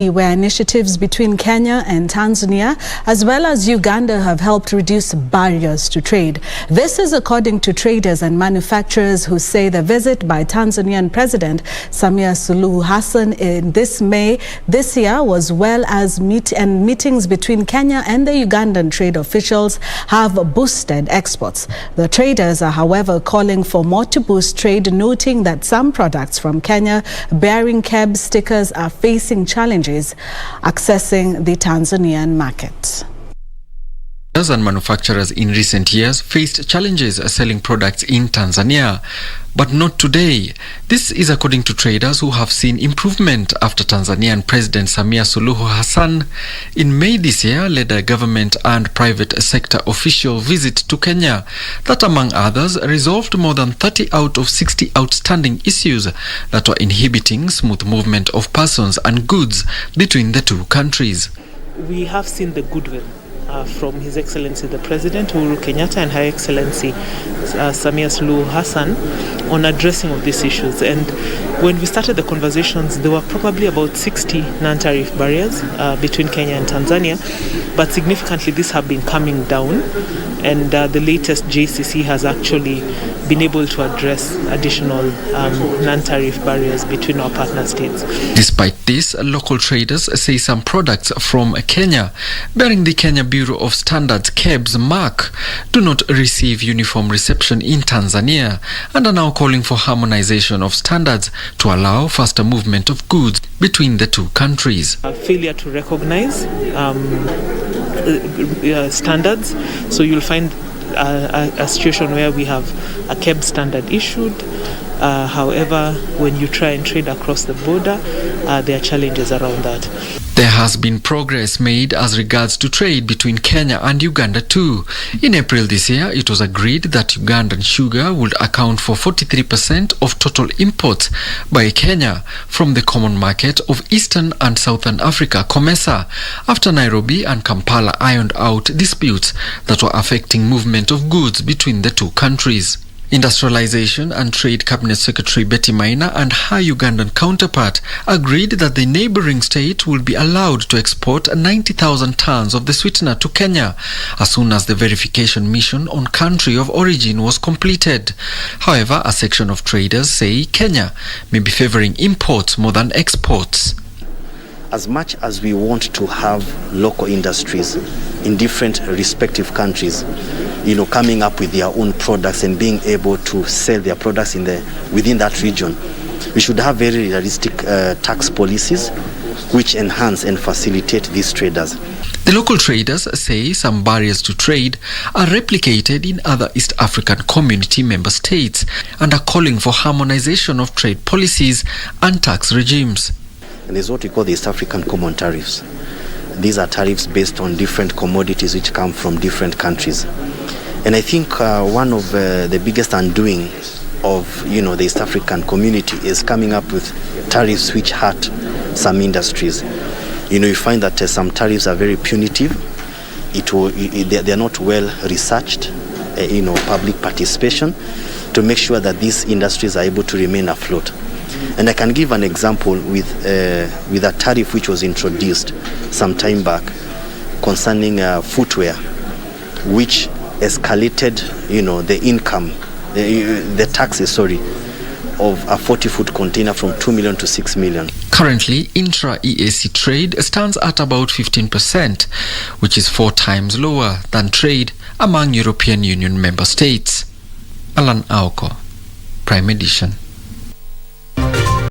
where initiatives between Kenya and Tanzania as well as Uganda have helped reduce barriers to trade. This is according to traders and manufacturers who say the visit by Tanzanian President Samia Suluhu Hassan in May this year, as well as meetings between Kenya and the Ugandan trade officials have boosted exports. The traders are, however, calling for more to boost trade, noting that some products from Kenya bearing KEBS stickers are facing challenges accessing the Tanzanian market. And manufacturers in recent years faced challenges selling products in Tanzania, but not today. This is according to traders who have seen improvement after Tanzanian President Samia Suluhu Hassan in May this year led a government and private sector official visit to Kenya that, among others, resolved more than 30 out of 60 outstanding issues that were inhibiting smooth movement of persons and goods between the two countries. We have seen the goodwill from His Excellency the President Uhuru Kenyatta and Her Excellency Samia Suluhu Hassan on addressing of these issues. And when we started the conversations, there were probably about 60 non-tariff barriers between Kenya and Tanzania, but significantly these have been coming down, and the latest JCC has actually been able to address additional non-tariff barriers between our partner states. Despite this, local traders say some products from Kenya bearing the Kenya Bureau of Standards KEBS mark do not receive uniform reception in Tanzania and are now calling for harmonization of standards to allow faster movement of goods between the two countries. A failure to recognize standards, so you'll find a situation where we have a KEBS standard issued. However, when you try and trade across the border, there are challenges around that. There has been progress made as regards to trade between Kenya and Uganda too. In April this year, it was agreed that Ugandan sugar would account for 43% of total imports by Kenya from the common market of Eastern and Southern Africa, COMESA, after Nairobi and Kampala ironed out disputes that were affecting movement of goods between the two countries. Industrialization and Trade Cabinet Secretary Betty Maina and her Ugandan counterpart agreed that the neighboring state will be allowed to export 90,000 tons of the sweetener to Kenya as soon as the verification mission on country of origin was completed. However, a section of traders say Kenya may be favoring imports more than exports. As much as we want to have local industries in different respective countries, coming up with their own products and being able to sell their products within that region, we should have very realistic tax policies which enhance and facilitate these traders. The local traders say some barriers to trade are replicated in other East African Community member states and are calling for harmonization of trade policies and tax regimes. And there's what we call the East African Common Tariffs. These are tariffs based on different commodities which come from different countries. And I think one of the biggest undoing of the East African community is coming up with tariffs which hurt some industries. You find that some tariffs are very punitive. They are not well researched. Public participation to make sure that these industries are able to remain afloat. And I can give an example with a tariff which was introduced some time back concerning footwear, which escalated, the income, the taxes, of a 40-foot container from 2 million to 6 million. Currently, intra-EAC trade stands at about 15%, which is 4 times lower than trade among European Union member states. Alan Aoko, Prime Edition.